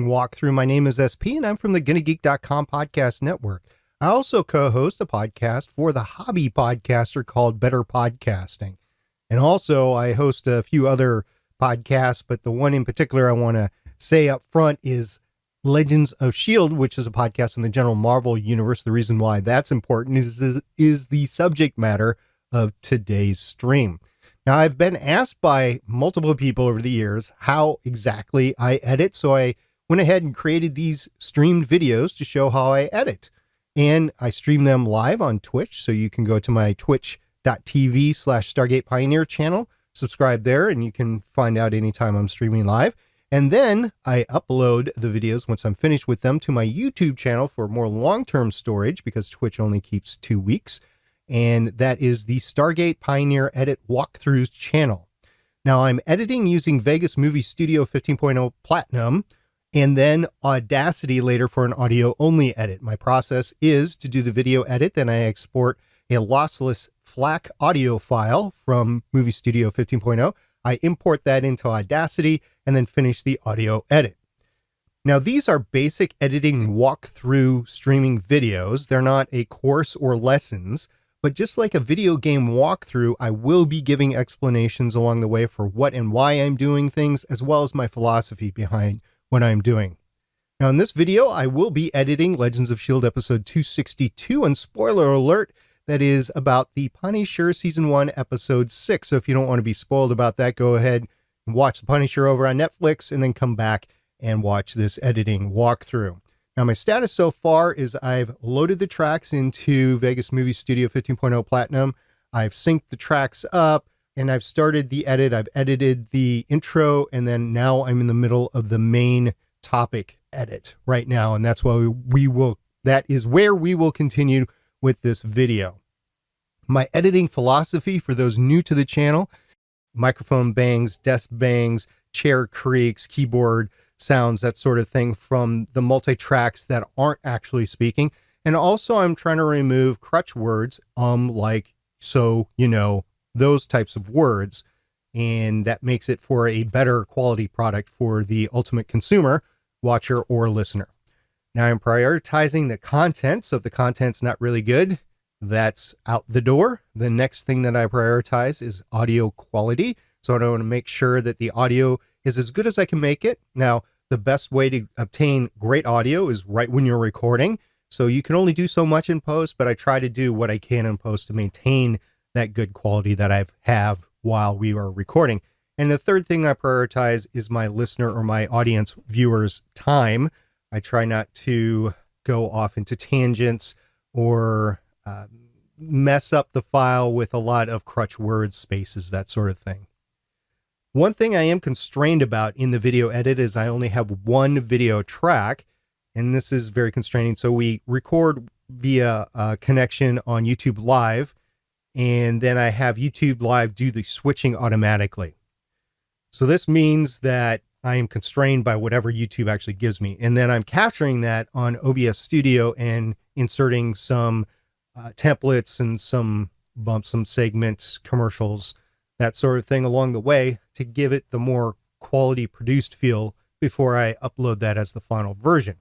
Walkthrough. My name is SP, and I'm from the GonnaGeek.com podcast network. I also co-host a podcast for the hobby podcaster called Better Podcasting. And also I host a few other podcasts, but the one in particular I want to say up front is Legends of S.H.I.E.L.D, which is a podcast in the general Marvel universe. The reason why that's important is the subject matter of today's stream. Now, I've been asked by multiple people over the years how exactly I edit, so I went ahead and created these streamed videos to show how I edit. And I stream them live on Twitch, so you can go to my twitch.tv/Stargate Pioneer channel, subscribe there, and you can find out anytime I'm streaming live. And then I upload the videos once I'm finished with them to my YouTube channel for more long-term storage, because Twitch only keeps 2 weeks. And that is the Stargate Pioneer Edit Walkthroughs channel. Now, I'm editing using Vegas Movie Studio 15.0 Platinum and then Audacity later for an audio-only edit. My process is to do the video edit, then I export a lossless FLAC audio file from Movie Studio 15.0. I import that into Audacity and then finish the audio edit. Now, these are basic editing walkthrough streaming videos. They're not a course or lessons. But just like a video game walkthrough, I will be giving explanations along the way for what and why I'm doing things, as well as my philosophy behind what I'm doing. Now, in this video, I will be editing Legends of S.H.I.E.L.D. episode 262, and spoiler alert, that is about the Punisher season 1, episode 6. So if you don't want to be spoiled about that, go ahead and watch the Punisher over on Netflix and then come back and watch this editing walkthrough. Now, my status so far is I've loaded the tracks into Vegas Movie Studio 15.0 Platinum. I've synced the tracks up and I've started the edit. I've edited the intro, and then now I'm in the middle of the main topic edit right now. And that's why that is where we will continue with this video. My editing philosophy for those new to the channel: microphone bangs, desk bangs, chair creaks, keyboard sounds, that sort of thing from the multi-tracks that aren't actually speaking. And also I'm trying to remove crutch words, like, so, you know, those types of words. And that makes it for a better quality product for the ultimate consumer, watcher, or listener. Now I'm prioritizing the content. So if the content's not really good, that's out the door. The next thing that I prioritize is audio quality. So I want to make sure that the audio is as good as I can make it. Now, the best way to obtain great audio is right when you're recording. So you can only do so much in post, but I try to do what I can in post to maintain that good quality that I have while we are recording. And the third thing I prioritize is my listener or my audience viewers' time. I try not to go off into tangents or mess up the file with a lot of crutch words, spaces, that sort of thing. One thing I am constrained about in the video edit is I only have one video track, and this is very constraining. So we record via a connection on YouTube Live, and then I have YouTube Live do the switching automatically. So this means that I am constrained by whatever YouTube actually gives me. And then I'm capturing that on OBS Studio and inserting some templates and some bumps, some segments, commercials, that sort of thing along the way to give it the more quality produced feel before I upload that as the final version.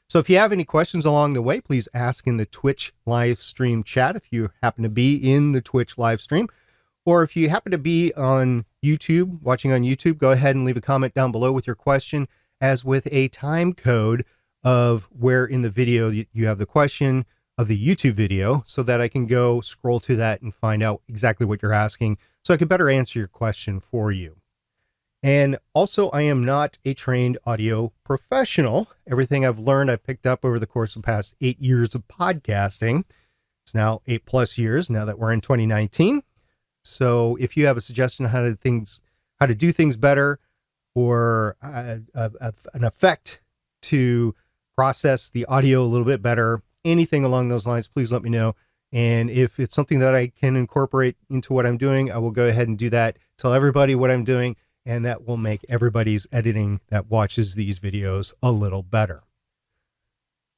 So if you have any questions along the way, please ask in the Twitch live stream chat if you happen to be in the Twitch live stream. Or if you happen to be on YouTube, watching on YouTube, go ahead and leave a comment down below with your question, as with a time code of where in the video you have the question of the YouTube video, so that I can go scroll to that and find out exactly what you're asking, so I can better answer your question for you. And also, I am not a trained audio professional. Everything I've learned, I've picked up over the course of the past 8 years of podcasting. It's now 8+ years now that we're in 2019. So if you have a suggestion on how to do things better, or an effect to process the audio a little bit better, anything along those lines, please let me know. And if it's something that I can incorporate into what I'm doing, I will go ahead and do that. Tell everybody what I'm doing, and that will make everybody's editing that watches these videos a little better.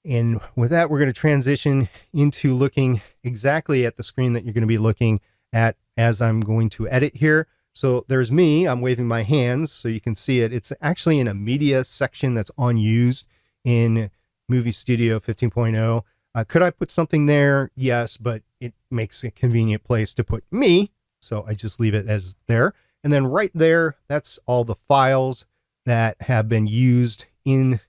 And with that, we're going to transition into looking exactly at the screen that you're going to be looking at as I'm going to edit here. So there's me. I'm waving my hands so you can see it. It's actually in a media section that's unused in Movie Studio 15.0. Could I put something there? Yes, but it makes a convenient place to put me. So I just leave it as there. And then right there, that's all the files that have been used in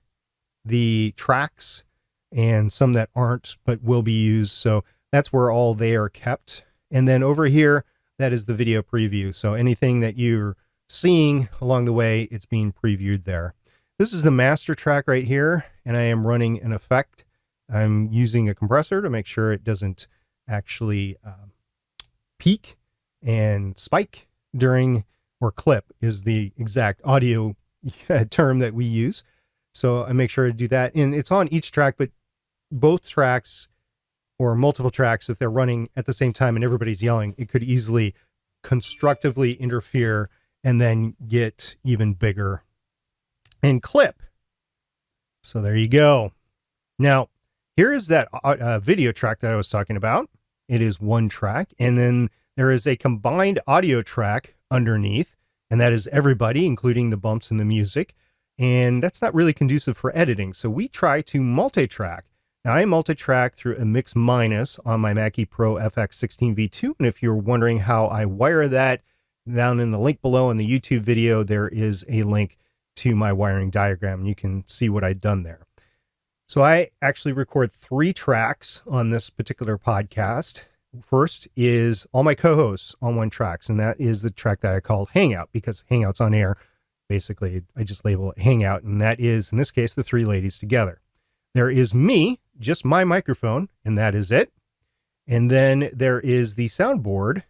the tracks and some that aren't, but will be used. So that's where all they are kept. And then over here, that is the video preview. So anything that you're seeing along the way, it's being previewed there. This is the master track right here, and I am running an effect. I'm using a compressor to make sure it doesn't actually peak and spike during, or clip is the exact audio term that we use. So I make sure to do that. And it's on each track, but both tracks or multiple tracks, if they're running at the same time and everybody's yelling, it could easily constructively interfere and then get even bigger and clip. So there you go. Now, here is that video track that I was talking about. It is one track, and then there is a combined audio track underneath, and that is everybody, including the bumps and the music. And that's not really conducive for editing. So we try to multi-track. Now, I multi-track through a mix minus on my Mackie Pro FX16V2. And if you're wondering how I wire that, down in the link below in the YouTube video, there is a link to my wiring diagram, and you can see what I've done there. So I actually record 3 tracks on this particular podcast. First is all my co-hosts on one track, and that is the track that I called Hangout, because Hangout's on air. Basically, I just label it Hangout, and that is, in this case, the 3 ladies together. There is me, just my microphone, and that is it. And then there is the soundboard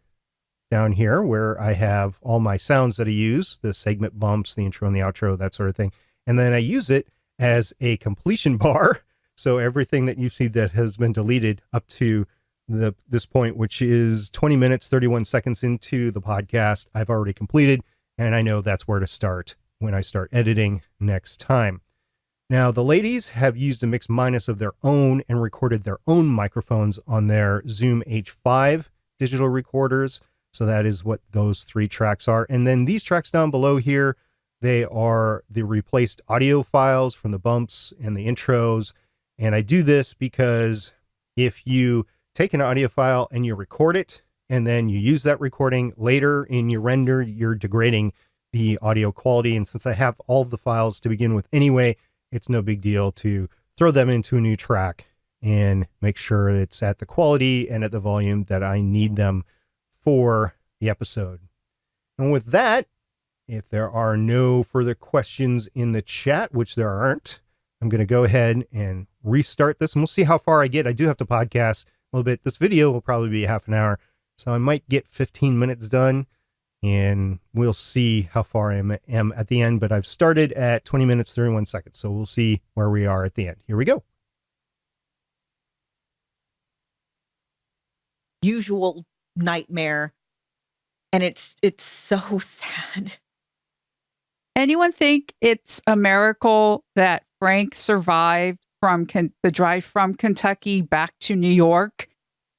down here where I have all my sounds that I use, the segment bumps, the intro and the outro, that sort of thing. And then I use it as a completion bar. So everything that you see that has been deleted up to this point, which is 20 minutes, 31 seconds into the podcast, I've already completed. And I know that's where to start when I start editing next time. Now, the ladies have used a mix minus of their own and recorded their own microphones on their Zoom H5 digital recorders. So that is what those 3 tracks are. And then these tracks down below here, they are the replaced audio files from the bumps and the intros. And I do this because if you take an audio file and you record it, and then you use that recording later in your render, you're degrading the audio quality. And since I have all the files to begin with anyway, it's no big deal to throw them into a new track and make sure it's at the quality and at the volume that I need them for the episode. And with that, if there are no further questions in the chat, which there aren't, I'm going to go ahead and restart this, and we'll see how far I get. I do have to podcast a little bit. This video will probably be half an hour, so I might get 15 minutes done, and we'll see how far I am at the end. But I've started at 20 minutes, 31 seconds, so we'll see where we are at the end. Here we go. Usual nightmare, and it's so sad. Anyone think it's a miracle that Frank survived from the drive from Kentucky back to New York?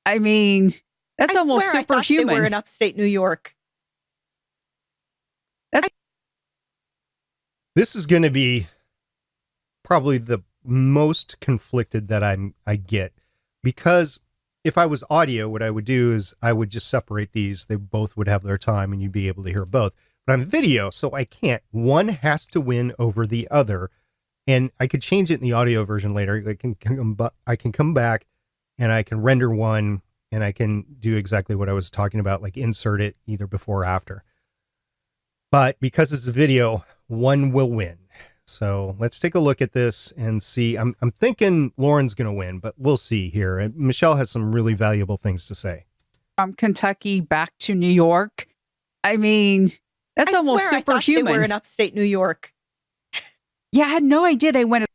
I mean, that's almost superhuman. I thought they were in upstate New York. This is going to be probably the most conflicted that I get, because if I was audio, what I would do is I would just separate these. They both would have their time and you'd be able to hear both. But I'm video, so I can't. One has to win over the other. And I could change it in the audio version later. I can come back and I can render one, and I can do exactly what I was talking about, like insert it either before or after. But because it's a video, one will win. So let's take a look at this and see. I'm thinking Lauren's going to win, but we'll see here. And Michelle has some really valuable things to say. From Kentucky back to New York. I mean, that's almost superhuman. I thought they were in upstate New York. Yeah, I had no idea they went.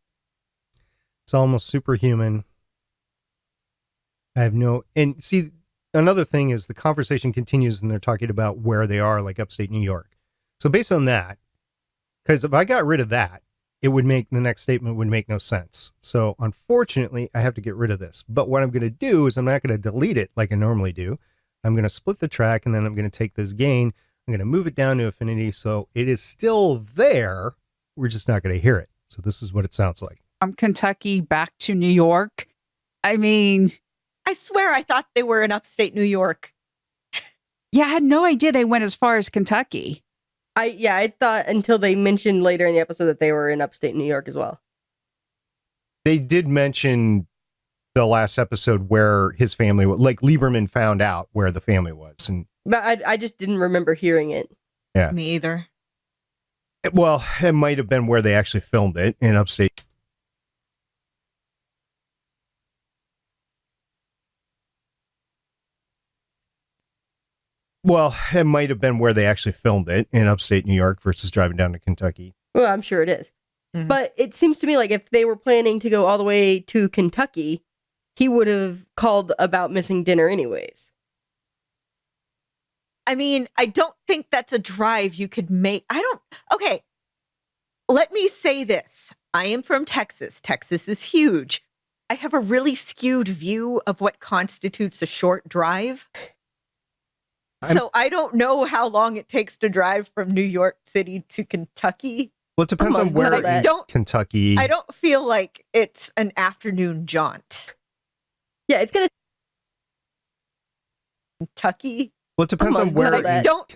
It's almost superhuman. I have no, and see, another thing is the conversation continues and they're talking about where they are, like upstate New York. So based on that, because if I got rid of that, it would make the next statement would make no sense. So unfortunately, I have to get rid of this. But what I'm going to do is I'm not going to delete it like I normally do. I'm going to split the track, and then I'm going to take this gain. I'm going to move it down to infinity so it is still there. We're just not going to hear it. So this is what it sounds like. From Kentucky back to New York. I mean, I swear I thought they were in upstate New York. yeah, I had no idea they went as far as Kentucky. I thought until they mentioned later in the episode that they were in upstate New York as well. They did mention the last episode where his family, like Lieberman found out where the family was. And But I just didn't remember hearing it. yeah, Me either. well, it might have been where they actually filmed it in upstate. Well, it might have been where they actually filmed it in upstate New York versus driving down to Kentucky. Well, I'm sure it is. Mhm. But it seems to me like if they were planning to go all the way to Kentucky, he would have called about missing dinner anyways. I mean, I don't think that's a drive you could make. Okay. Let me say this. I am from Texas. Texas is huge. I have a really skewed view of what constitutes a short drive. So I don't know how long it takes to drive from New York City to Kentucky. Well, it depends on where Google in that. Kentucky. I don't feel like it's an afternoon jaunt. Yeah, it's gonna. Kentucky. Well, it depends I'm on where Google in that. Don't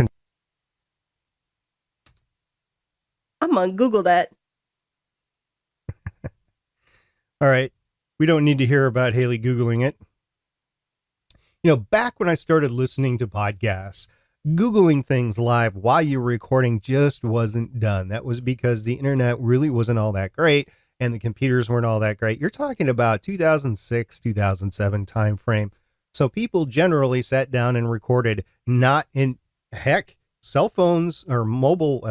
I'm on Google that. All right. We don't need to hear about Haley Googling it. You know, back when I started listening to podcasts, Googling things live while you were recording just wasn't done. That was because the internet really wasn't all that great and the computers weren't all that great. You're talking about 2006, 2007 time frame. So people generally sat down and recorded, not in heck, cell phones or mobile,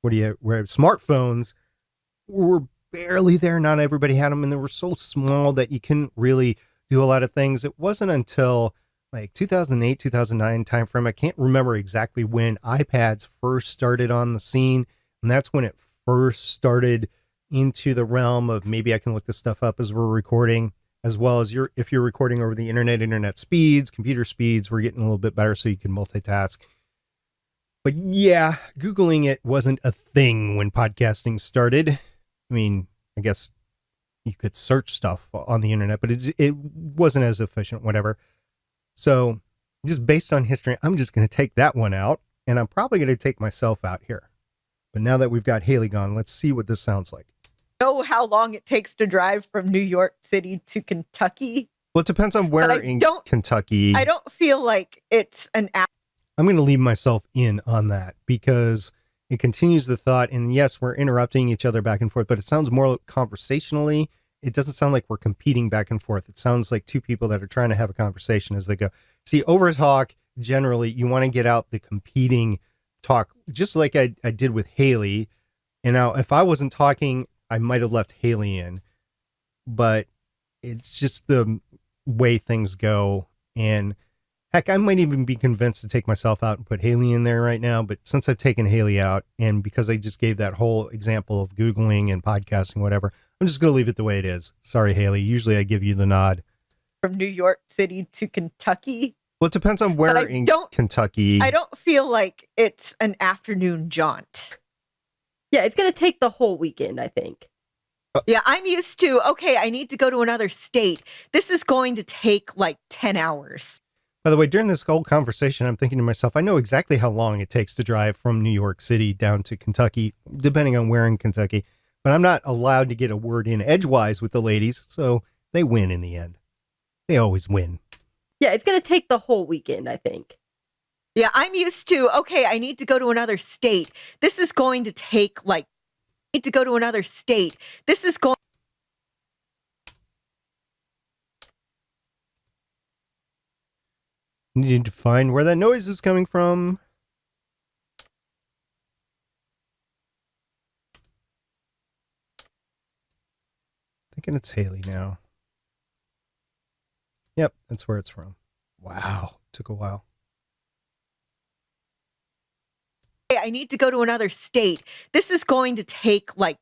smartphones were barely there. Not everybody had them, and they were so small that you couldn't really do a lot of things. It wasn't until like 2008, 2009 timeframe. I can't remember exactly when iPads first started on the scene. And that's when it first started into the realm of maybe I can look this stuff up as we're recording, as well as if you're recording over the internet speeds, computer speeds, we're getting a little bit better so you can multitask. But yeah, Googling it wasn't a thing when podcasting started. I mean, I guess you could search stuff on the internet, but it wasn't as efficient, whatever. So just based on history, I'm just going to take that one out, and I'm probably going to take myself out here. But now that we've got Haley gone, let's see what this sounds like. know how long it takes to drive from New York City to Kentucky. Well, it depends on where in Kentucky. I don't feel like it's an I'm going to leave myself in on that because it continues the thought. And yes, we're interrupting each other back and forth, but it sounds more conversationally. It doesn't sound like we're competing back and forth. It sounds like two people that are trying to have a conversation as they go. See, over talk, generally, you want to get out the competing talk, just like I did with Haley. And now, if I wasn't talking, I might have left Haley in. But it's just the way things go. And heck, I might even be convinced to take myself out and put Haley in there right now. But since I've taken Haley out, and because I just gave that whole example of Googling and podcasting, whatever, I'm just going to leave it the way it is. Sorry, Haley. Usually I give you the nod. From New York City to Kentucky. Well, it depends on where in Kentucky. I don't feel like it's an afternoon jaunt. Yeah, it's going to take the whole weekend, I think. Yeah, I'm used to, okay, I need to go to another state. This is going to take like 10 hours. By the way, during this whole conversation, I'm thinking to myself, I know exactly how long it takes to drive from New York City down to Kentucky, depending on where in Kentucky. But I'm not allowed to get a word in edgewise with the ladies, so they win in the end. They always win. Yeah, it's going to take the whole weekend, I think. Yeah, I'm used to, okay, I need to go to another state. This is going to take like, I need to go to another state. This is going. Need to find where that noise is coming from. Thinking it's Haley now. Yep, that's where it's from. Wow, took a while. I need to go to another state. This is going to take like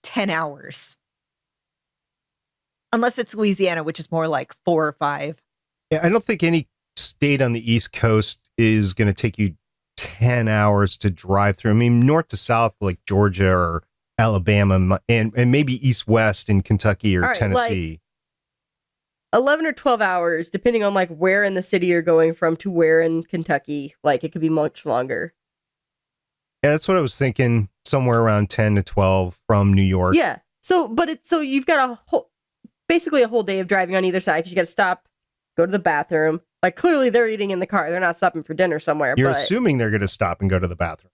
10 hours. Unless it's Louisiana, which is more like 4 or 5. Yeah, I don't think any state on the East Coast is going to take you 10 hours to drive through. I mean, north to south, like Georgia or Alabama, and maybe east-west in Kentucky or All right, Tennessee. 11 or 12 hours, depending on like where in the city you're going from to where in Kentucky. Like it could be much longer. Yeah, that's what I was thinking. Somewhere around 10 to 12 from New York. Yeah. So you've got basically a whole day of driving on either side because you got to stop, go to the bathroom. Like clearly they're eating in the car. They're not stopping for dinner somewhere. You're but assuming they're going to stop and go to the bathroom.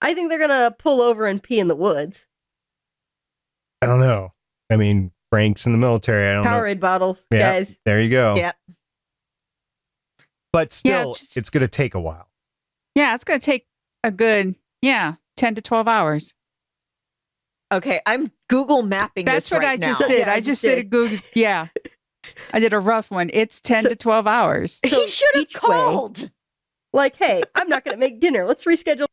I think they're going to pull over and pee in the woods. I don't know. I mean, Frank's in the military. I don't know. Powerade bottles, Yeah, guys. there you go. Yep. But still, just- it's going to take a while. Yeah, it's going to take a good, 10 to 12 hours. Okay, I'm Google mapping That's this what right I just now. did. Yeah, I I just just did a did. Google. Yeah. I did a rough one. It's 10 So- to 12 hours. So He should have each way- called. Like, hey, I'm not going to make dinner. Let's reschedule.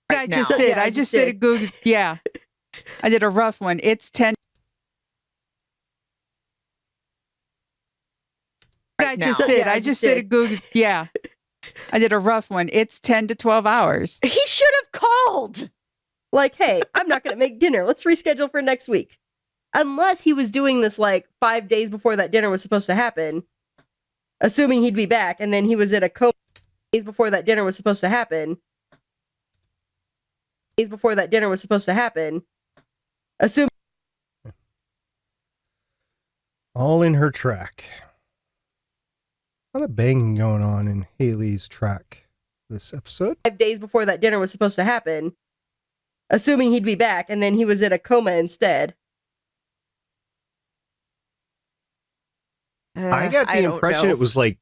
I Right just now. did. Yeah, I just did a Google. Yeah. I did a rough one. It's 10. Right I just now. did. Yeah, I just did a Google. Yeah. I did a rough one. It's 10 to 12 hours. He should have called. Like, hey, I'm not going to make dinner. Let's reschedule for next week. Unless he was doing this like 5 days before that dinner was supposed to happen, assuming he'd be back, and then he was at a coma days before that dinner was supposed to happen. Days before that dinner was supposed to happen, assuming. All in her track. A lot of banging going on in Haley's track this episode. 5 days before that dinner was supposed to happen, assuming he'd be back, and then he was in a coma instead. I got the don't impression know. it was like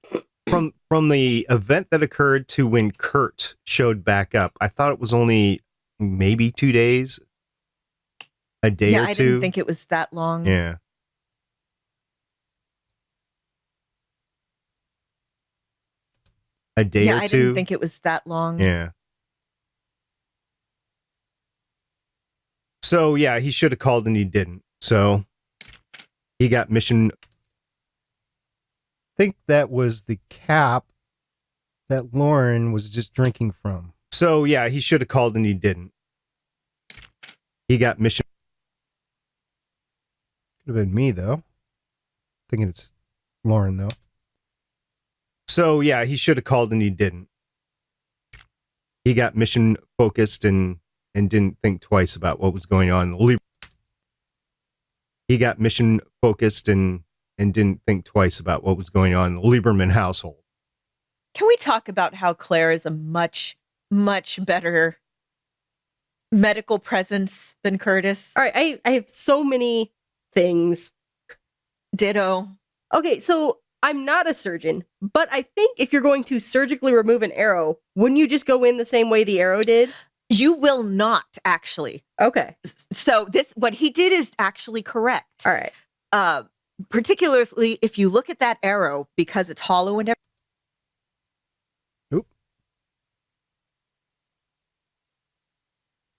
from the event that occurred to when Kurt showed back up. I thought it was only maybe 2 days, a day Yeah, or I two. didn't think it was that long. Yeah. A day Yeah, or I two. didn't think it was that long. Yeah. So yeah, he should have called and he didn't. So he got mission. I think that was the cap that Lauren was just drinking from. So yeah, he should have called and he didn't. He got mission. Could have been me though. Thinking it's Lauren though. So yeah, he should have called and he didn't. He got mission focused and didn't think twice about what was going on. He got mission focused and didn't think twice about what was going on in the Lieberman household. Can we talk about how Claire is a much, much better medical presence than Curtis? All right, I have so many things. Ditto. Okay, so I'm not a surgeon, but I think if you're going to surgically remove an arrow, wouldn't you just go in the same way the arrow did? You will not, actually. Okay. So what he did is actually correct. All right. Particularly if you look at that arrow, because it's hollow and everything. Oop.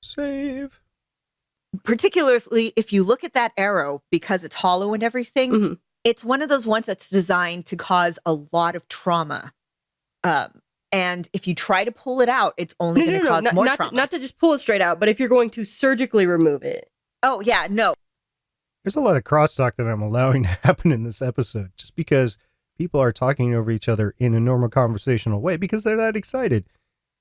Save. Particularly if you look at that arrow, because it's hollow and everything, Mhm. it's one of those ones that's designed to cause a lot of trauma. And if you try to pull it out, it's only going to cause more trauma. Not to just pull it straight out, but if you're going to surgically remove it. Oh, yeah, no. There's a lot of crosstalk that I'm allowing to happen in this episode just because people are talking over each other in a normal conversational way because they're that excited.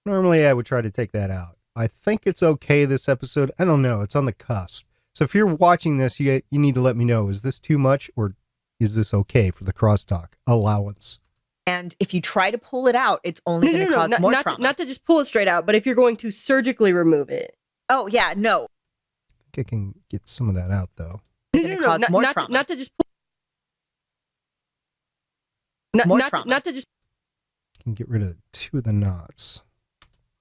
Normally, I would try to take that out. I think it's okay this episode. I don't know. It's on the cusp. So if you're watching this, you need to let me know. Is this too much or is this okay for the crosstalk allowance? And if you try to pull it out, it's only going to cause more trauma. Not to just pull it straight out, but if you're going to surgically remove it. Oh, yeah, no. I think I can get some of that out, though. Cause more trauma. Not to just pull. trauma. Not to just. I can get rid of 2 of the knots.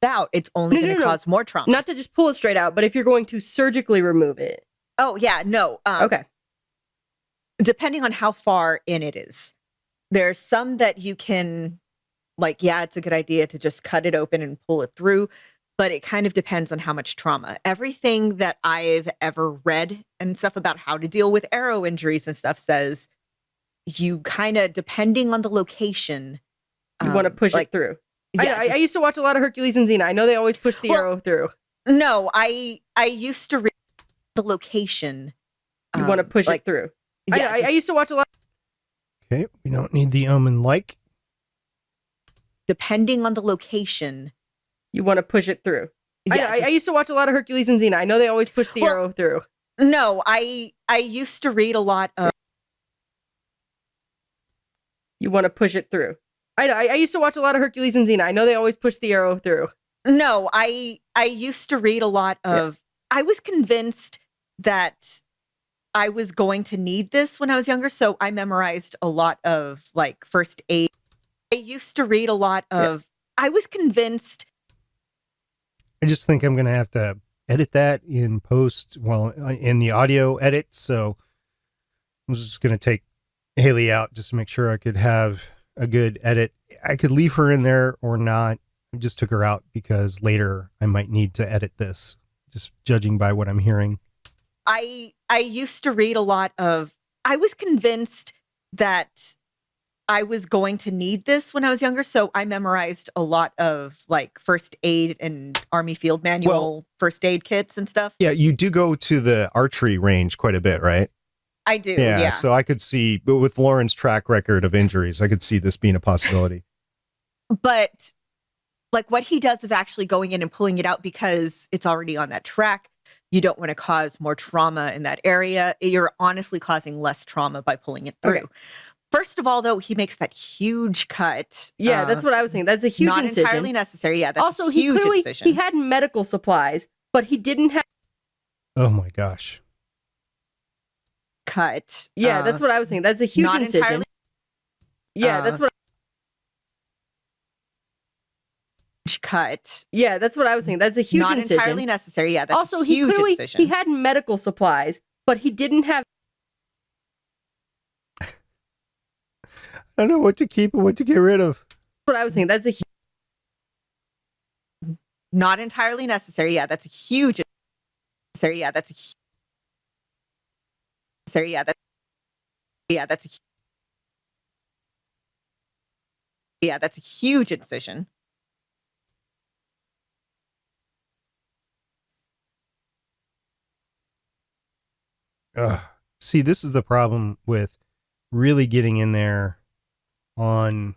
Out, it's only going to cause more trauma. Not to just pull it straight out, but if you're going to surgically remove it. Oh, yeah, no. Okay. Depending on how far in it is. There's some that you can, like, yeah, it's a good idea to just cut it open and pull it through, but it kind of depends on how much trauma. Everything that I've ever read and stuff about how to deal with arrow injuries and stuff says you kind of, depending on the location, You want to push like, it through. yeah, I used to watch a lot of Hercules and Xena. I know they always push the arrow through. No, I used to read the location. You want to push like, it through. yeah, I used to watch a lot. Okay, we don't need the and like. Depending on the location. You want to push it through. Yeah, I used to watch a lot of Hercules and Xena. I know they always push the arrow through. No, I used to read a lot of. You want to push it through. I used to watch a lot of Hercules and Xena. I know they always push the arrow through. No, I used to read a lot of. I was convinced that I was going to need this when I was younger, so I memorized a lot of like first aid. I used to read a lot of. I was convinced. I just think I'm going to have to edit that in post, well, in the audio edit. So I'm just going to take Haley out just to make sure I could have a good edit. I could leave her in there or not. I just took her out because later I might need to edit this, just judging by what I'm hearing. I used to read a lot of. I was convinced that I was going to need this when I was younger, so I memorized a lot of like first aid and Army field manual first aid kits and stuff. Yeah, you do go to the archery range quite a bit, right? I do. Yeah. So I could see, but with Lauren's track record of injuries, I could see this being a possibility. But like what he does of actually going in and pulling it out because it's already on that track, you don't want to cause more trauma in that area. You're honestly causing less trauma by pulling it through. Okay. First of all, though, he makes that huge cut. Yeah, that's what I was saying. That's a huge not incision. entirely necessary. Yeah, that's Also, a huge incision. he had medical supplies, but he didn't have. Oh my gosh. Cut. Yeah, that's what I was saying. That's a huge not incision. entirely. Yeah, that's what. Cut. Yeah, that's what I was saying. That's a huge not incision. entirely necessary. Yeah, that's Also, a huge incision. he had medical supplies, but he didn't have. I don't know what to keep and what to get rid of. What I was saying. That's a. Not entirely necessary. Yeah, that's a huge. Yeah, that's a. Yeah, that's. Yeah, that's a. Yeah, that's a huge incision. See, this is the problem with really getting in there on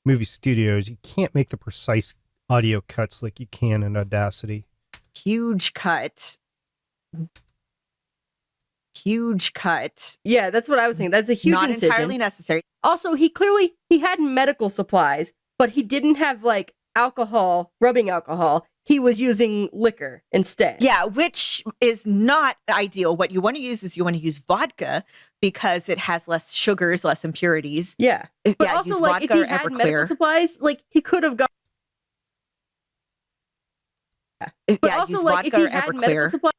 movie studios. You can't make the precise audio cuts like you can in Audacity. Huge cut. Huge cut. Yeah, that's what I was saying. That's a huge not incision. entirely necessary. Also, he had medical supplies, but he didn't have like alcohol, rubbing alcohol. He was using liquor instead. Yeah, which is not ideal. What you want to use is you want to use vodka because it has less sugars, less impurities. Yeah. But yeah, also, use like, if vodka he or had Everclear. medical supplies, like, he could have got. But yeah, also, use like, if vodka he or had medical Everclear. supplies.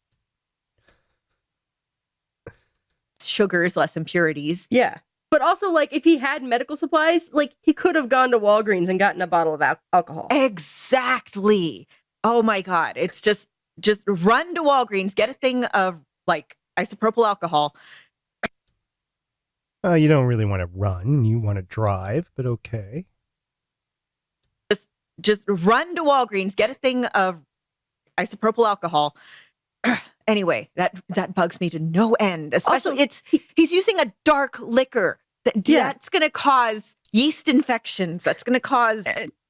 Sugars, less impurities. Yeah. But also, like, if he had medical supplies, like, he could have gone to Walgreens and gotten a bottle of alcohol. Exactly. Oh my God. It's just run to Walgreens, get a thing of like isopropyl alcohol. You don't really want to run. You want to drive, but okay. Just run to Walgreens, get a thing of isopropyl alcohol. Anyway, that bugs me to no end. Especially Also, he's using a dark liquor. That's going to cause yeast infections. That's going to cause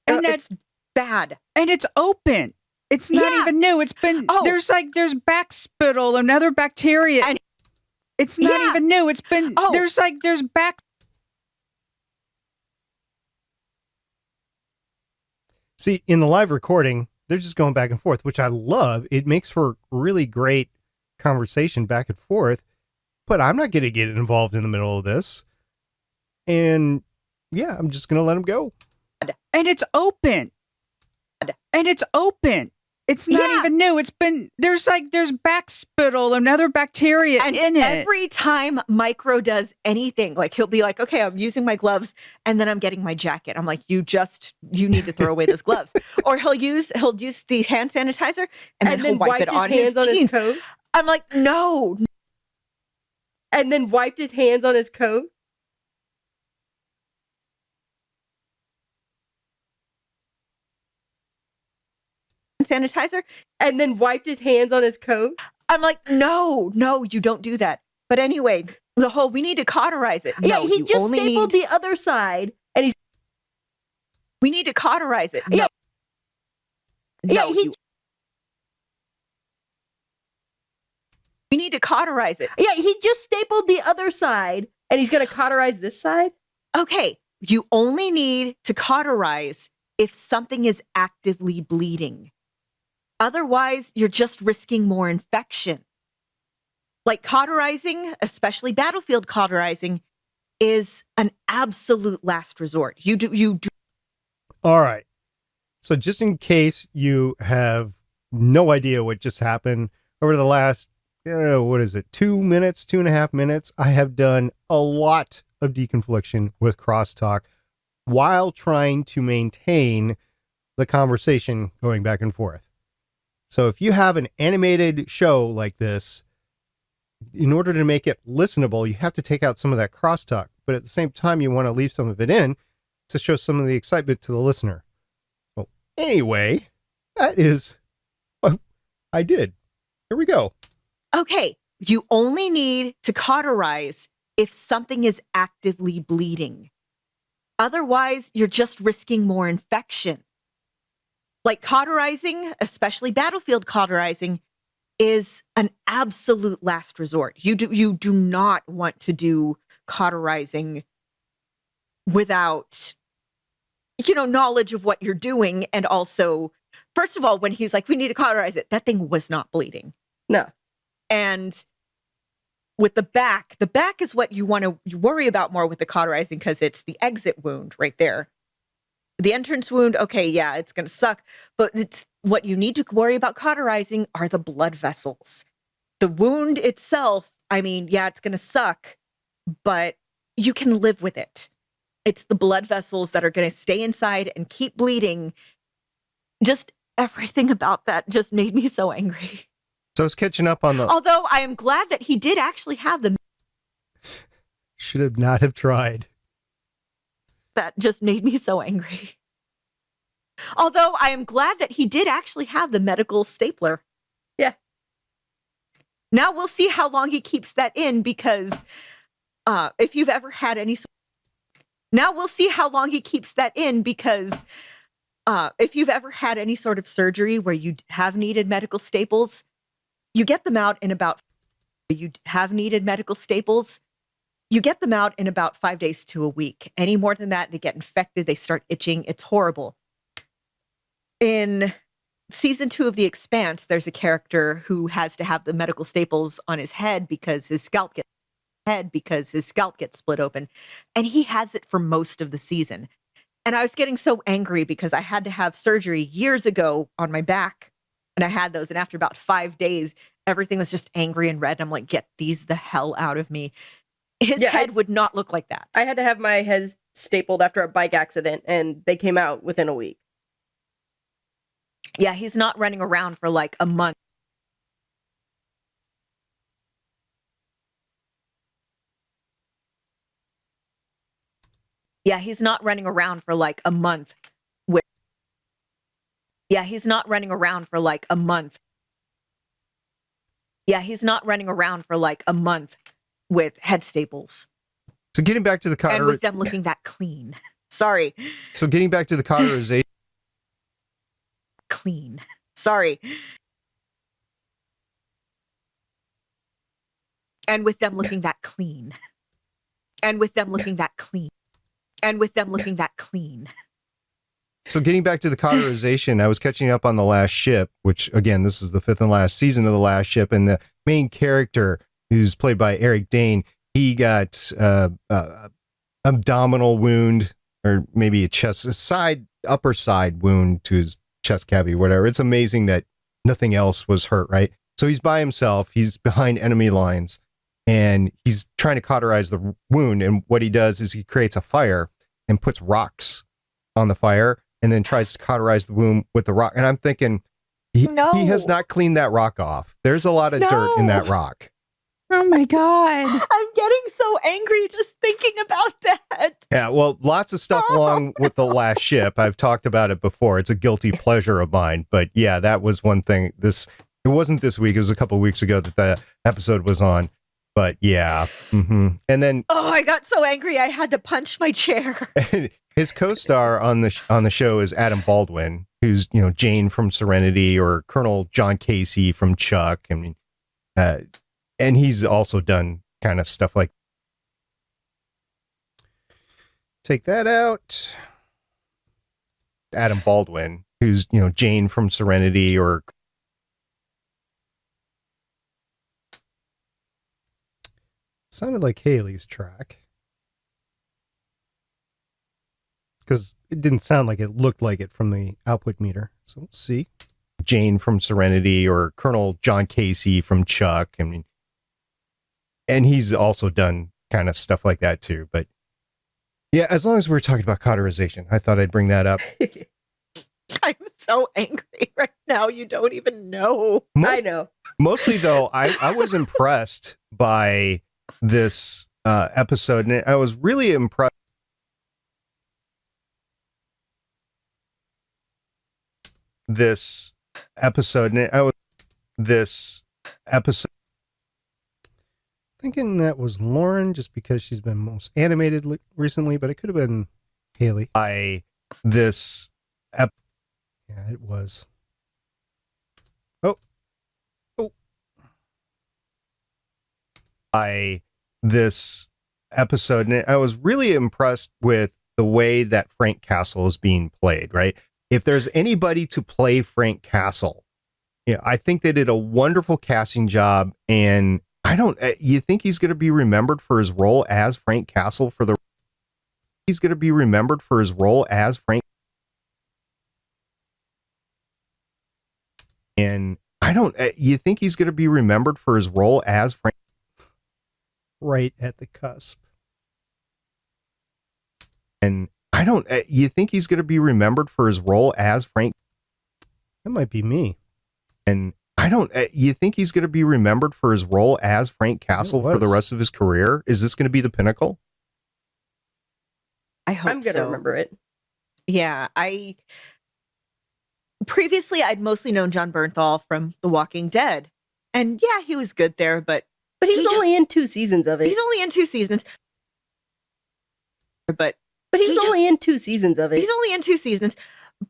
it's bad. And it's open. It's not even new. It's been there's back spittle, another bacteria. And it's not even new. It's been there's back. See, in the live recording, they're just going back and forth, which I love. It makes for really great conversation back and forth, but I'm not going to get involved in the middle of this. And yeah, I'm just going to let them go. And it's open. And it's open. It's not even new. It's been there's back spittle, another bacteria in it. Every time Micro does anything, like he'll be like, okay, I'm using my gloves and then I'm getting my jacket. I'm like, you need to throw away those gloves. Or he'll use the hand sanitizer and then he'll wipe it on his jeans. Coat. I'm like, no. And then wiped his hands on his coat. sanitizer. And then wiped his hands on his coat. I'm like, no, you don't do that. But anyway, we need to cauterize it. Yeah, No, he you just only stapled need, the other side, and he's we need to cauterize it. Yeah. No, Yeah, we need to cauterize it. Yeah, he just stapled the other side, and he's going to cauterize this side? Okay, you only need to cauterize if something is actively bleeding. Otherwise, you're just risking more infection. Like cauterizing, especially battlefield cauterizing, is an absolute last resort. You do. All right. So just in case you have no idea what just happened over the last, 2.5 minutes, I have done a lot of deconfliction with crosstalk while trying to maintain the conversation going back and forth. So if you have an animated show like this, in order to make it listenable, you have to take out some of that crosstalk, but at the same time, you want to leave some of it in to show some of the excitement to the listener. Well, anyway, that is what I did. Here we go. Okay, you only need to cauterize if something is actively bleeding. Otherwise, you're just risking more infection. Like cauterizing, especially battlefield cauterizing, is an absolute last resort. You do not want to do cauterizing without, knowledge of what you're doing. And also, first of all, when he was like, we need to cauterize it, that thing was not bleeding. No. And with the back is what you want to worry about more with the cauterizing because it's the exit wound right there. The entrance wound, okay, yeah, it's going to suck. But it's what you need to worry about cauterizing are the blood vessels. The wound itself, I mean, yeah, it's going to suck, but you can live with it. It's the blood vessels that are going to stay inside and keep bleeding. Just everything about that just made me so angry. So I was catching up on the... Although I am glad that he did actually have the... Should have not have tried. That just made me so angry. Although I am glad that he did actually have the medical stapler. Yeah. Now we'll see how long he keeps that in because if you've ever had any... Now we'll see how long he keeps that in because if you've ever had any sort of surgery where you have needed medical staples, you get them out in about... You have needed medical staples. You get them out in about 5 days to a week. Any more than that, they get infected. They start itching. It's horrible. In season 2 of The Expanse, there's a character who has to have the medical staples on his head because his scalp gets split open. And he has it for most of the season. And I was getting so angry because I had to have surgery years ago on my back. And I had those. And after about 5 days, everything was just angry and red. And I'm like, get these the hell out of me. His head would not look like that. I had to have my head stapled after a bike accident, and they came out within a week. Yeah, he's not running around for like a month. Yeah, he's not running around for like a month with... Yeah, he's not running around for like a month. Yeah, he's not running around for like a month with head staples. So getting back to the and with them looking that clean. Sorry. So getting back to the cauterization. Clean. Sorry. And with them looking that clean. And with them looking that clean. And with them looking that clean. So getting back to the cauterization, I was catching up on The Last Ship, which again, this is the 5th and last season of The Last Ship, and the main character, who's played by Eric Dane, he got abdominal wound, or maybe a upper side wound to his chest cavity, whatever. It's amazing that nothing else was hurt, right? So he's by himself. He's behind enemy lines, and he's trying to cauterize the wound. And what he does is he creates a fire and puts rocks on the fire, and then tries to cauterize the wound with the rock. And I'm thinking, he has not cleaned that rock off. There's a lot of dirt in that rock. Oh my God. I'm getting so angry just thinking about that. Yeah, well, lots of stuff along with The Last Ship. I've talked about it before. It's a guilty pleasure of mine. But yeah, that was one thing. It wasn't this week. It was a couple of weeks ago that the episode was on. But yeah. And then I got so angry I had to punch my chair. his co-star on the show is Adam Baldwin, who's, you know, Jane from Serenity or Colonel John Casey from Chuck. I mean, and he's also done kind of stuff like. Take that out. Adam Baldwin, who's, you know, Jane from Serenity or. Sounded like Haley's track. Because it didn't sound like it looked like it from the output meter. So we'll see. Jane from Serenity or Colonel John Casey from Chuck. I mean, and he's also done kind of stuff like that too. But yeah, as long as we're talking about cauterization, I thought I'd bring that up. I'm so angry right now. You don't even know. I know. Mostly though, I was impressed by this episode, and I was really impressed. This episode, and I was thinking that was Lauren just because she's been most animated recently, but it could have been Haley. Yeah, it was. This episode, and I was really impressed with the way that Frank Castle is being played, right? If there's anybody to play Frank Castle, yeah, I think they did a wonderful casting job. And you think he's going to be remembered for his role as Frank Castle he's going to be remembered for his role as Frank. And you think he's going to be remembered for his role as Frank? Right at the cusp. And you think he's going to be remembered for his role as Frank? That might be me. And you think he's going to be remembered for his role as Frank Castle for the rest of his career? Is this going to be the pinnacle? I hope I'm going to remember it. Yeah, previously I'd mostly known John Bernthal from The Walking Dead. And yeah, he was good there, but he was only in 2 seasons of it. He's only in 2 seasons. But he was only in 2 seasons of it. He's only in 2 seasons.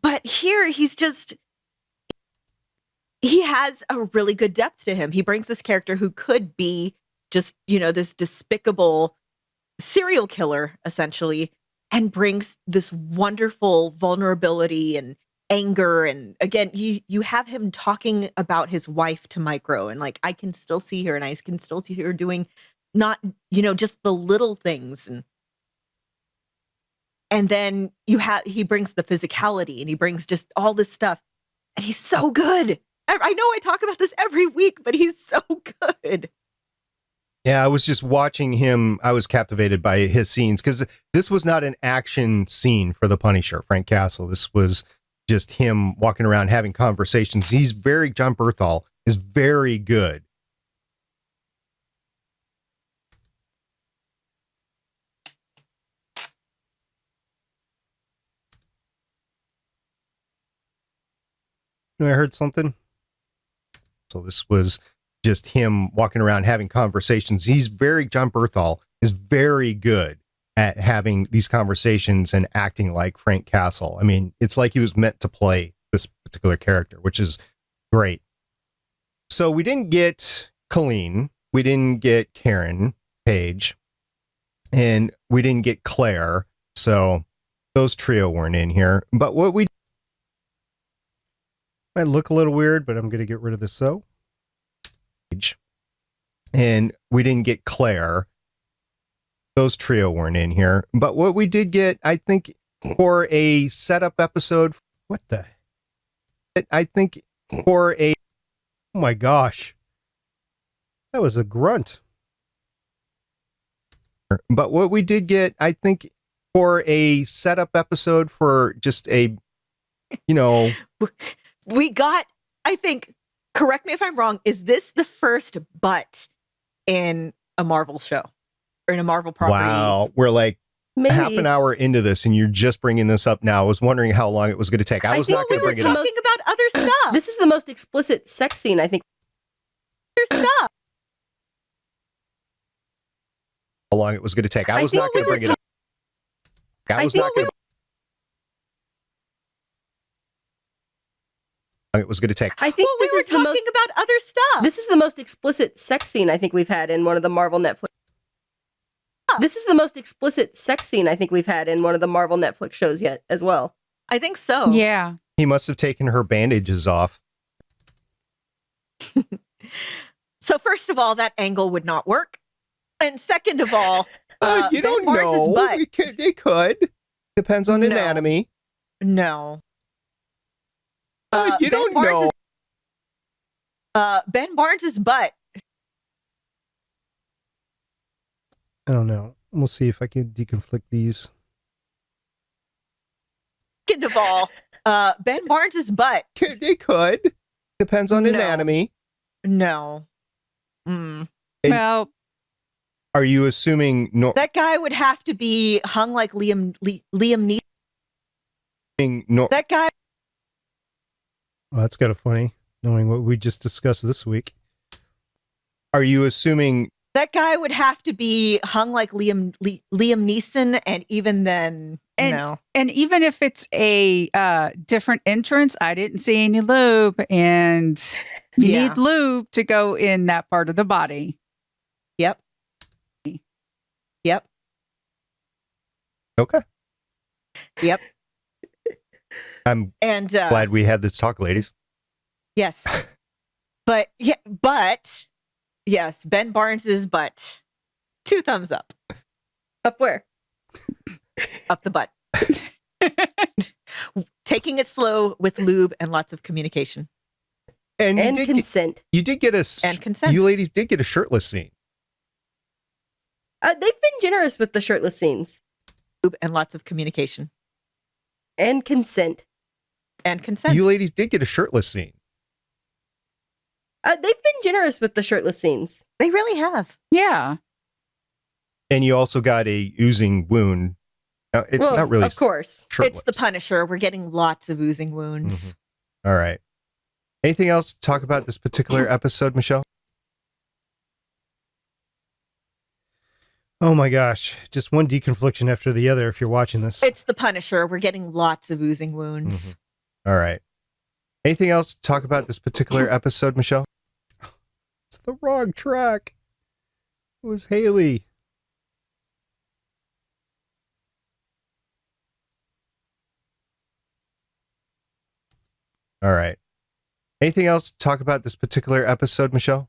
But here he has a really good depth to him. He brings this character who could be just, you know, this despicable serial killer, essentially, and brings this wonderful vulnerability and anger. And again, you have him talking about his wife to Micro, and like, I can still see her, and I can still see her doing not, you know, just the little things. And then he brings the physicality, and he brings just all this stuff, and he's so good. I know I talk about this every week, but he's so good. Yeah, I was just watching him. I was captivated by his scenes because this was not an action scene for the Punisher, Frank Castle. This was just him walking around having conversations. John Bernthal is very good. I heard something. So this was just him walking around having conversations. John Bernthal is very good at having these conversations and acting like Frank Castle. I mean, it's like he was meant to play this particular character, which is great. So we didn't get Colleen, we didn't get Karen Page, and we didn't get Claire. So those trio weren't in here. But what we might look a little weird, but I'm going to get rid of this. So, and we didn't get Claire. Those trio weren't in here. But what we did get, I think, for a setup episode. Oh my gosh. That was a grunt. But what we did get, I think, for a setup episode for just a, you know. We got, I think, correct me if I'm wrong, is this the first butt in a Marvel show or in a Marvel property. Wow. We're like Maybe. half an hour into this and you're just bringing this up now. I was wondering how long it was going to take. I was think not going to this bring is it up. Talking about other stuff. This is the most explicit sex scene, I think. Other stuff. How long it was going to take. I was not going to bring it up. I was not going to. It was going to take. I think Well, we were talking about other stuff. This is the most explicit sex scene I think we've had in one of the Marvel Netflix. This is the most explicit sex scene I think we've had in one of the Marvel Netflix shows yet as well. I think so. Yeah. He must have taken her bandages off. So first of all, that angle would not work. And second of all, You Ben don't Barnes' know. butt. It could. Depends on No. anatomy. No. You Ben don't Barnes' know. Ben Barnes' butt. I don't know. We'll see if I can deconflict these. Second of all, Ben Barnes' butt. It could. Depends on No. anatomy. No. Mm. And- Well, Are you assuming That guy would have to be hung like Liam Neeson. That guy. Well, that's kind of funny, knowing what we just discussed this week. Are you assuming That guy would have to be hung like Liam Neeson, and even then, no. and even if it's a different entrance, I didn't see any lube, and you Yeah. need lube to go in that part of the body. Yep. Yep. Okay. Yep. I'm And glad we had this talk, ladies. yes, but yes, Ben Barnes's butt. 2 thumbs up. Up where? Up the butt. Taking it slow with lube and lots of communication And And you did consent. you did get and consent. you ladies did get a shirtless scene. They've been generous with the shirtless scenes. Lube and lots of communication And consent. and consent. You ladies did get a shirtless scene. They've been generous with the shirtless scenes. They really have. Yeah. And you also got a oozing wound. Now, it's Well, not really Of course. shirtless. It's the Punisher. We're getting lots of oozing wounds. All right. Anything else to talk about this particular episode, Michelle? Oh my gosh. Just one deconfliction after the other if you're watching this. It's the Punisher. We're getting lots of oozing wounds. All right. Anything else to talk about this particular episode, Michelle? It's the wrong track. It was Haley. All right. Anything else to talk about this particular episode, Michelle?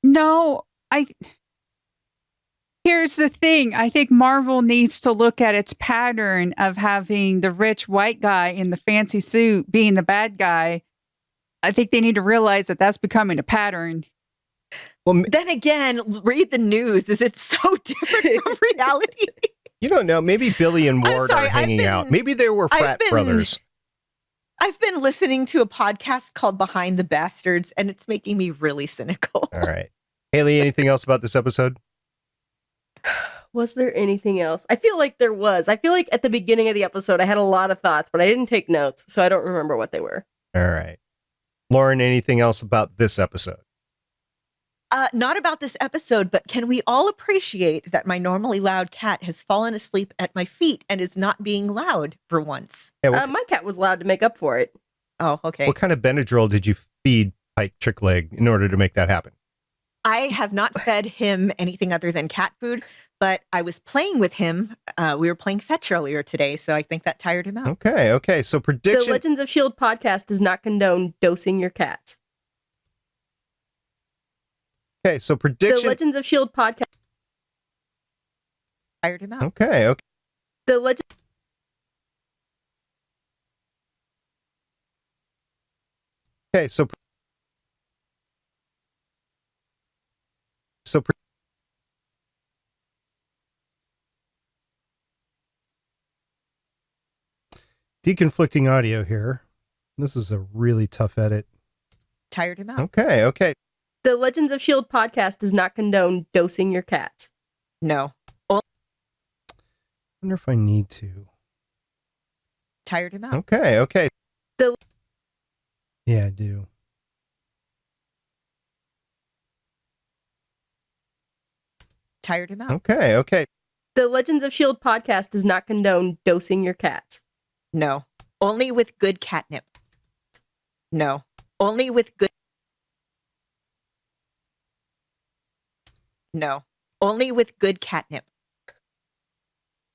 No, here's the thing. I think Marvel needs to look at its pattern of having the rich white guy in the fancy suit being the bad guy. I think they need to realize that that's becoming a pattern. Well, Then again, read the news. Is it so different from reality? you don't know. Maybe Billy and I'm Ward sorry, are hanging out. Maybe they were frat brothers. I've been listening to a podcast called Behind the Bastards, and it's making me really cynical. All right. Haley, anything else about this episode? Was there anything else? I feel like there was. I feel like at the beginning of the episode, I had a lot of thoughts, but I didn't take notes, so I don't remember what they were. All right. Lauren, anything else about this episode? Not about this episode, but can we all appreciate that my normally loud cat has fallen asleep at my feet and is not being loud for once? Yeah, My cat was loud to make up for it. Oh, okay. what kind of Benadryl did you feed Pike Trickleg in order to make that happen? I have not fed him anything other than cat food, but I was playing with him. We were playing fetch earlier today, so I think that tired him out. Okay. So The prediction. Legends of S.H.I.E.L.D. podcast does not condone dosing your cats. Okay, so The prediction. Legends of S.H.I.E.L.D. podcast. Tired him out. Okay. The Legend. Okay, so deconflicting audio here. This is a really tough edit. Tired him out. Okay. The Legends of S.H.I.E.L.D. podcast does not condone dosing your cats. No. I wonder if I need to. Tired him out. Okay. The- Yeah, I do. Tired him out. Okay. The Legends of S.H.I.E.L.D. podcast does not condone dosing your cats. No. Only with good catnip. No. Only with good. No. Only with good catnip.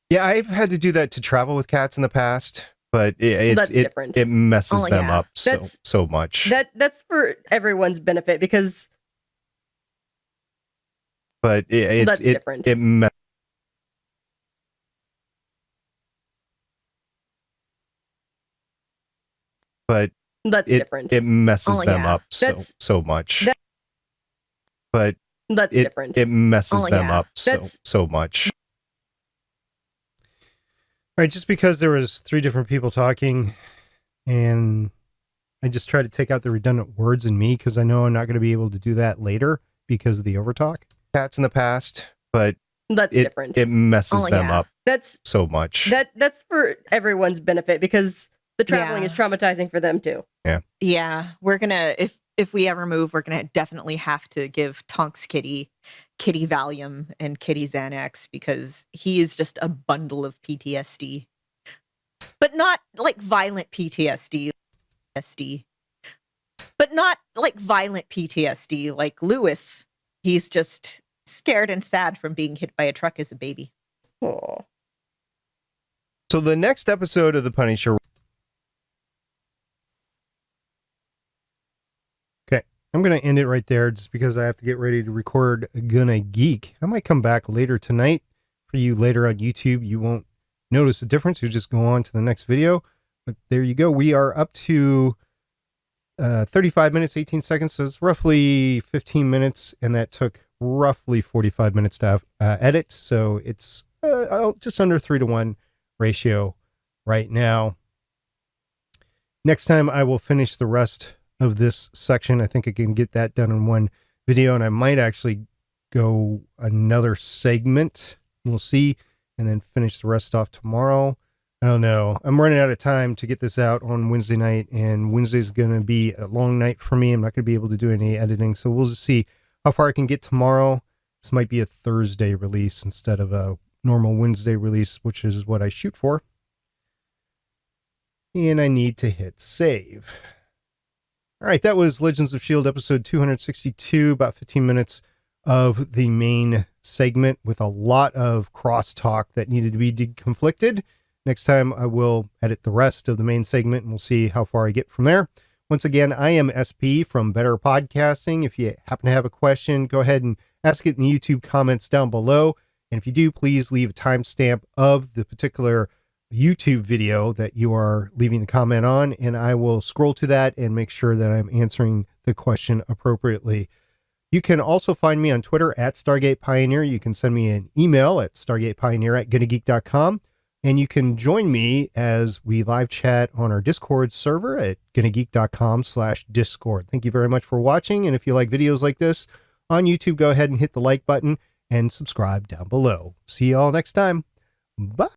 Yeah, I've had to do that to travel with cats in the past, but it's different. It messes Oh, them yeah. up so much. That's for everyone's benefit because But that's different. But that's different. It messes Oh, them yeah. up so much. But that's different. It messes Oh, them yeah. up so much. All right, just because there was 3 different people talking, and I just try to take out the redundant words in me because I know I'm not going to be able to do that later because of the overtalk. Cats in the past, but that's different. It messes Oh, them yeah. up That's so much. that's for everyone's benefit because the traveling Yeah. is traumatizing for them too. Yeah. We're gonna if we ever move, we're gonna definitely have to give Tonks Kitty Valium and Kitty Xanax because he is just a bundle of PTSD. But not like violent PTSD. But not like violent PTSD like Lewis. He's just scared and sad from being hit by a truck as a baby. Oh. So the next episode of The Punisher. Okay, I'm going to end it right there just because I have to get ready to record Gonna Geek. I might come back later tonight. For you later on YouTube, you won't notice the difference. You just go on to the next video. But there you go. We are up to 35 minutes, 18 seconds. So it's roughly 15 minutes. And that took roughly 45 minutes to edit. So it's just under 3-to-1 ratio right now. Next time I will finish the rest of this section. I think I can get that done in one video, and I might actually go another segment. We'll see, and then finish the rest off tomorrow. I don't know. I'm running out of time to get this out on Wednesday night, and Wednesday's going to be a long night for me. I'm not going to be able to do any editing, so we'll just see how far I can get tomorrow. This might be a Thursday release instead of a normal Wednesday release, which is what I shoot for. And I need to hit save. All right, that was Legends of S.H.I.E.L.D. episode 262, about 15 minutes of the main segment with a lot of crosstalk that needed to be deconflicted. Next time I will edit the rest of the main segment and we'll see how far I get from there. Once again, I am SP from Better Podcasting. If you happen to have a question, go ahead and ask it in the YouTube comments down below. And if you do, please leave a timestamp of the particular YouTube video that you are leaving the comment on, and I will scroll to that and make sure that I'm answering the question appropriately. You can also find me on Twitter at Stargate Pioneer. You can send me an email at stargatepioneer@gonnageek.com, and you can join me as we live chat on our Discord server at gonnageek.com/discord. Thank you very much for watching, and if you like videos like this on YouTube, go ahead and hit the like button and subscribe down below. See you all next time. Bye.